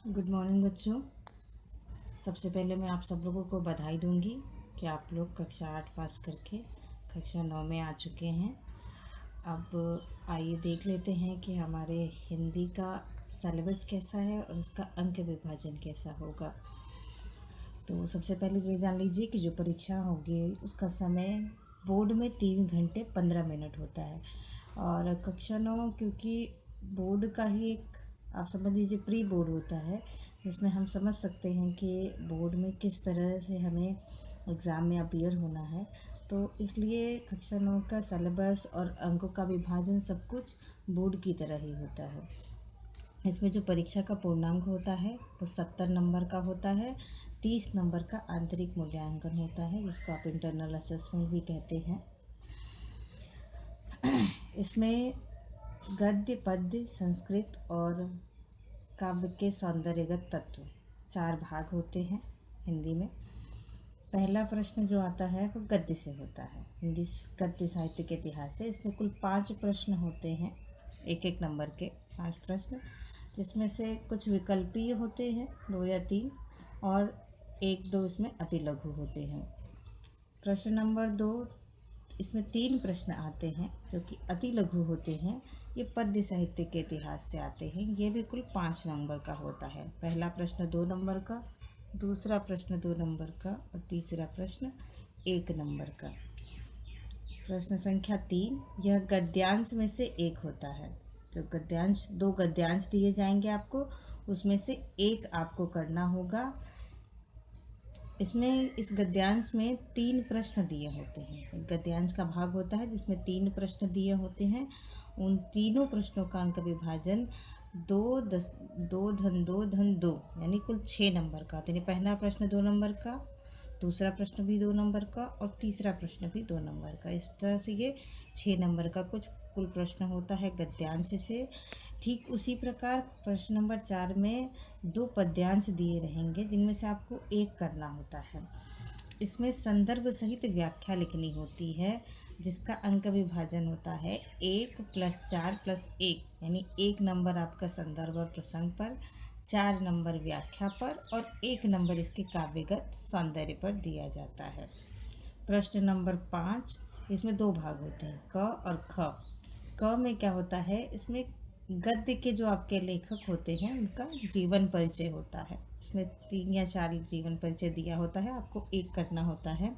Good morning बच्चों। सबसे पहले मैं आप सब लोगों को बधाई दूंगी कि आप लोग कक्षा 8 पास करके कक्षा 9 में आ चुके हैं। अब आइए देख लेते हैं कि हमारे हिंदी का सिलेबस कैसा है और उसका अंक विभाजन कैसा होगा। तो सबसे पहले ये जान लीजिए कि जो परीक्षा होगी उसका समय बोर्ड में 3 घंटे 15 मिनट होता है और कक्षा 9 क्योंकि बोर्ड का ही एक आप समझ लीजिए प्री बोर्ड होता है, जिसमें हम समझ सकते हैं कि बोर्ड में किस तरह से हमें एग्ज़ाम में अपीयर होना है। तो इसलिए कक्षा 9 का सिलेबस और अंकों का विभाजन सब कुछ बोर्ड की तरह ही होता है। इसमें जो परीक्षा का पूर्णांक होता है वो 70 नंबर का होता है। 30 नंबर का आंतरिक मूल्यांकन होता है, जिसको आप इंटरनल असेसमेंट भी कहते हैं। इसमें गद्य, पद्य, संस्कृत और काव्य के सौंदर्यगत तत्व 4 भाग होते हैं हिंदी में। पहला प्रश्न जो आता है वो गद्य से होता है, हिंदी गद्य साहित्य के इतिहास से। इसमें कुल 5 प्रश्न होते हैं, एक नंबर के 5 प्रश्न, जिसमें से कुछ विकल्पीय होते हैं 2 या 3 और 1-2 इसमें अति लघु होते हैं। प्रश्न नंबर 2, इसमें 3 प्रश्न आते हैं जो कि अति लघु होते हैं। ये पद्य साहित्य के इतिहास से आते हैं। ये भी कुल 5 नंबर का होता है। पहला प्रश्न 2 नंबर का, दूसरा प्रश्न 2 नंबर का और तीसरा प्रश्न 1 नंबर का। प्रश्न संख्या 3, यह गद्यांश में से एक होता है। जो गद्यांश 2 गद्यांश दिए जाएंगे आपको, उसमें से एक आपको करना होगा। इसमें इस गद्यांश में 3 प्रश्न दिए होते हैं। गद्यांश का भाग होता है जिसमें 3 प्रश्न दिए होते हैं। उन तीनों प्रश्नों का अंक विभाजन 2 धन 2 धन 2 यानी कुल 6 नंबर का। यानी पहला प्रश्न 2 नंबर का, दूसरा प्रश्न भी 2 नंबर का और तीसरा प्रश्न भी 2 नंबर का। इस तरह से ये 6 नंबर का कुछ कुल प्रश्न होता है गद्यांश से। ठीक उसी प्रकार प्रश्न नंबर 4 में 2 पद्यांश दिए रहेंगे, जिनमें से आपको एक करना होता है। इसमें संदर्भ सहित व्याख्या लिखनी होती है, जिसका अंक विभाजन होता है 1 + 4 + 1 यानी 1 नंबर आपका संदर्भ और प्रसंग पर, 4 नंबर व्याख्या पर और 1 नंबर इसके काव्यगत सौंदर्य पर दिया जाता है। प्रश्न नंबर 5, इसमें 2 भाग होते हैं, क और ख। क में क्या होता है, इसमें गद्य के जो आपके लेखक होते हैं उनका जीवन परिचय होता है। इसमें 3 या 4 जीवन परिचय दिया होता है, आपको एक करना होता है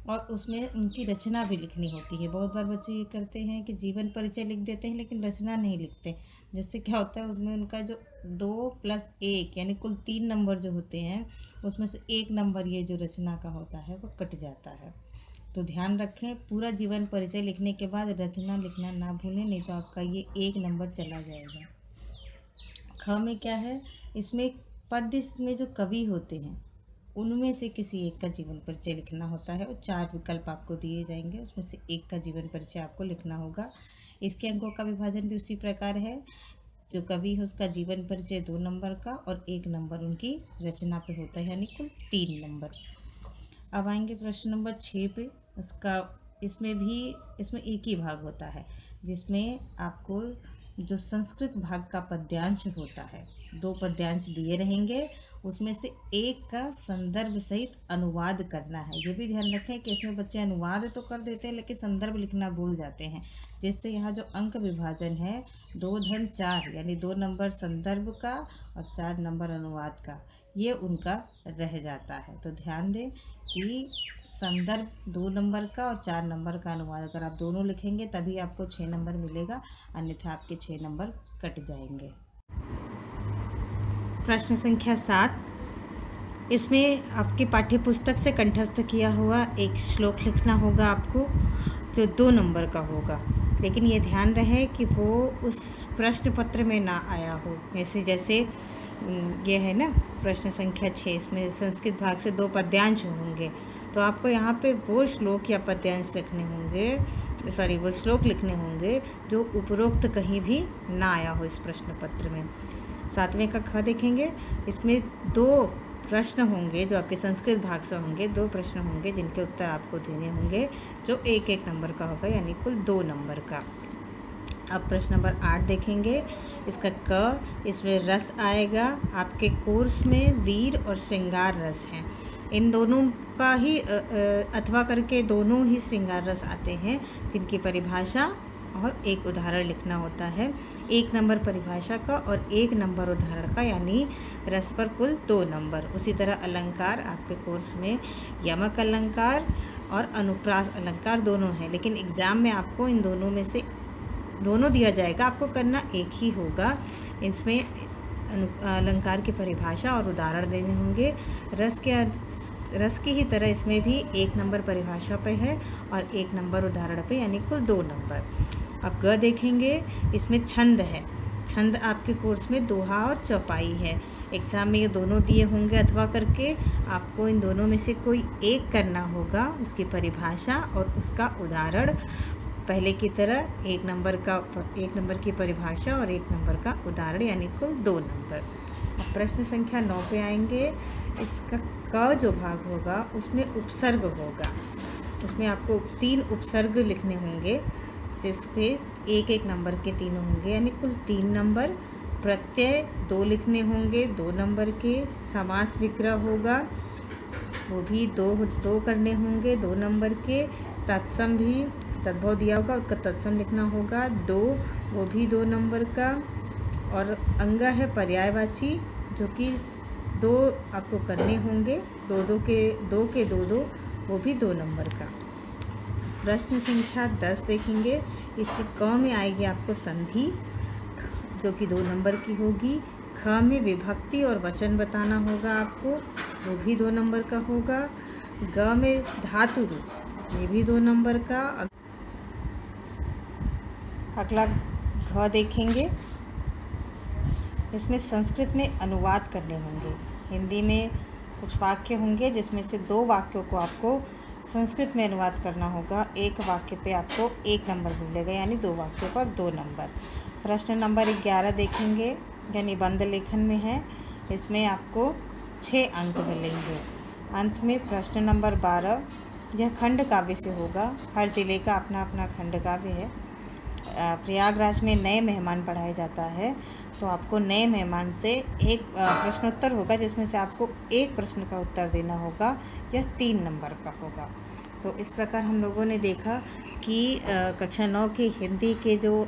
और उसमें उनकी रचना भी लिखनी होती है। बहुत बार बच्चे ये करते हैं कि जीवन परिचय लिख देते हैं लेकिन रचना नहीं लिखते, जिससे क्या होता है उसमें उनका जो 2 + 1 यानी कुल 3 नंबर जो होते हैं, उसमें से 1 नंबर ये जो रचना का होता है वो कट जाता है। तो ध्यान रखें, पूरा जीवन परिचय लिखने के बाद रचना लिखना ना भूलें, नहीं तो आपका ये 1 नंबर चला जाएगा। ख में क्या है, इसमें पद्य में जो कवि होते हैं उनमें से किसी एक का जीवन परिचय लिखना होता है और 4 विकल्प आपको दिए जाएंगे, उसमें से एक का जीवन परिचय आपको लिखना होगा। इसके अंकों का विभाजन भी उसी प्रकार है। जो कवि है उसका जीवन परिचय 2 नंबर का और 1 नंबर उनकी रचना पे होता है, यानी कुल 3 नंबर। अब आएंगे प्रश्न नंबर 6 पे। इसमें एक ही भाग होता है, जिसमें आपको जो संस्कृत भाग का पद्यांश होता है, 2 पद्यांश दिए रहेंगे, उसमें से एक का संदर्भ सहित अनुवाद करना है। ये भी ध्यान रखें कि इसमें बच्चे अनुवाद तो कर देते हैं लेकिन संदर्भ लिखना भूल जाते हैं, जिससे यहाँ जो अंक विभाजन है 2 धन 4 यानी 2 नंबर संदर्भ का और 4 नंबर अनुवाद का, ये उनका रह जाता है। तो ध्यान दें कि संदर्भ 2 नंबर का और 4 नंबर का अनुवाद अगर आप दोनों लिखेंगे तभी आपको 6 नंबर मिलेगा, अन्यथा आपके 6 नंबर कट जाएंगे। प्रश्न संख्या 7, इसमें आपकी पाठ्यपुस्तक से कंठस्थ किया हुआ एक श्लोक लिखना होगा आपको, जो 2 नंबर का होगा, लेकिन ये ध्यान रहे कि वो उस प्रश्न पत्र में ना आया हो। जैसे ये है ना प्रश्न संख्या 6, इसमें संस्कृत भाग से 2 पद्यांश होंगे, तो आपको यहाँ पे वो श्लोक या पद्यांश लिखने होंगे, वो श्लोक लिखने होंगे जो उपरोक्त कहीं भी ना आया हो इस प्रश्न पत्र में। 7वें का ख देखेंगे, इसमें 2 प्रश्न होंगे जो आपके संस्कृत भाग से होंगे, 2 प्रश्न होंगे जिनके उत्तर आपको देने होंगे, जो 1-1 नंबर का होगा, यानी कुल 2 नंबर का। अब प्रश्न नंबर 8 देखेंगे। इसका क, इसमें रस आएगा। आपके कोर्स में वीर और श्रृंगार रस हैं। इन दोनों का ही अथवा करके दोनों ही श्रृंगार रस आते हैं, जिनकी परिभाषा और एक उदाहरण लिखना होता है। 1 नंबर परिभाषा का और 1 नंबर उदाहरण का, यानी रस पर कुल 2 नंबर। उसी तरह अलंकार, आपके कोर्स में यमक अलंकार और अनुप्रास अलंकार दोनों हैं, लेकिन एग्ज़ाम में आपको इन दोनों में से दोनों दिया जाएगा, आपको करना एक ही होगा। इसमें अलंकार की परिभाषा और उदाहरण देने होंगे। रस की ही तरह इसमें भी 1 नंबर परिभाषा पे है और 1 नंबर उदाहरण पे, यानी कुल 2 नंबर। अब ग देखेंगे। इसमें छंद है। छंद आपके कोर्स में दोहा और चौपाई है। एग्ज़ाम में ये दोनों दिए होंगे अथवा करके, आपको इन दोनों में से कोई एक करना होगा, उसकी परिभाषा और उसका उदाहरण। पहले की तरह 1 नंबर की परिभाषा और 1 नंबर का उदाहरण, यानी कुल 2 नंबर। अब प्रश्न संख्या 9 पे आएंगे। इसका क जो भाग होगा उसमें उपसर्ग होगा। उसमें आपको 3 उपसर्ग लिखने होंगे, जिसपे 1-1 नंबर के तीनों होंगे, यानी कुल 3 नंबर। प्रत्यय 2 लिखने होंगे, 2 नंबर के। समास विग्रह होगा, वो भी 2 करने होंगे, 2 नंबर के। तत्सम भी, तद्भव दिया होगा, उसका तत्सम लिखना होगा 2, वो भी 2 नंबर का। और अंग है पर्यायवाची, जो कि 2 आपको करने होंगे, 2 के 2, वो भी 2 नंबर का। प्रश्न संख्या 10 देखेंगे। इसके क में आएगी आपको संधि, जो कि 2 नंबर की होगी। ख में विभक्ति और वचन बताना होगा आपको, वो भी 2 नंबर का होगा। ग में धातु रूप, ये भी 2 नंबर का। अगला घ देखेंगे। इसमें संस्कृत में अनुवाद करने होंगे। हिंदी में कुछ वाक्य होंगे, जिसमें से 2 वाक्यों को आपको संस्कृत में अनुवाद करना होगा। 1 वाक्य पे आपको 1 नंबर मिलेगा, यानी 2 वाक्यों पर 2 नंबर। प्रश्न नंबर 11 देखेंगे, यह निबंध लेखन में है। इसमें आपको 6 अंक मिलेंगे। अंत में प्रश्न नंबर 12, यह खंड काव्य से होगा। हर जिले का अपना अपना खंड काव्य है। प्रयागराज में नए मेहमान पढ़ाया जाता है, तो आपको नए मेहमान से एक प्रश्नोत्तर होगा, जिसमें से आपको 1 प्रश्न का उत्तर देना होगा। यह 3 नंबर का होगा। तो इस प्रकार हम लोगों ने देखा कि कक्षा 9 की हिंदी के जो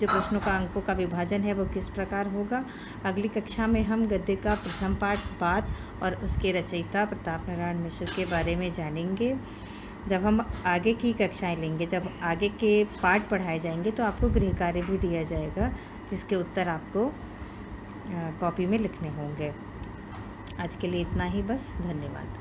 प्रश्नों का अंकों का विभाजन है वो किस प्रकार होगा। अगली कक्षा में हम गद्य का प्रथम पाठ बात और उसके रचयिता प्रताप नारायण मिश्र के बारे में जानेंगे। जब हम आगे की कक्षाएं लेंगे, जब आगे के पाठ पढ़ाए जाएंगे, तो आपको गृह कार्य भी दिया जाएगा, जिसके उत्तर आपको कॉपी में लिखने होंगे। आज के लिए इतना ही बस। धन्यवाद।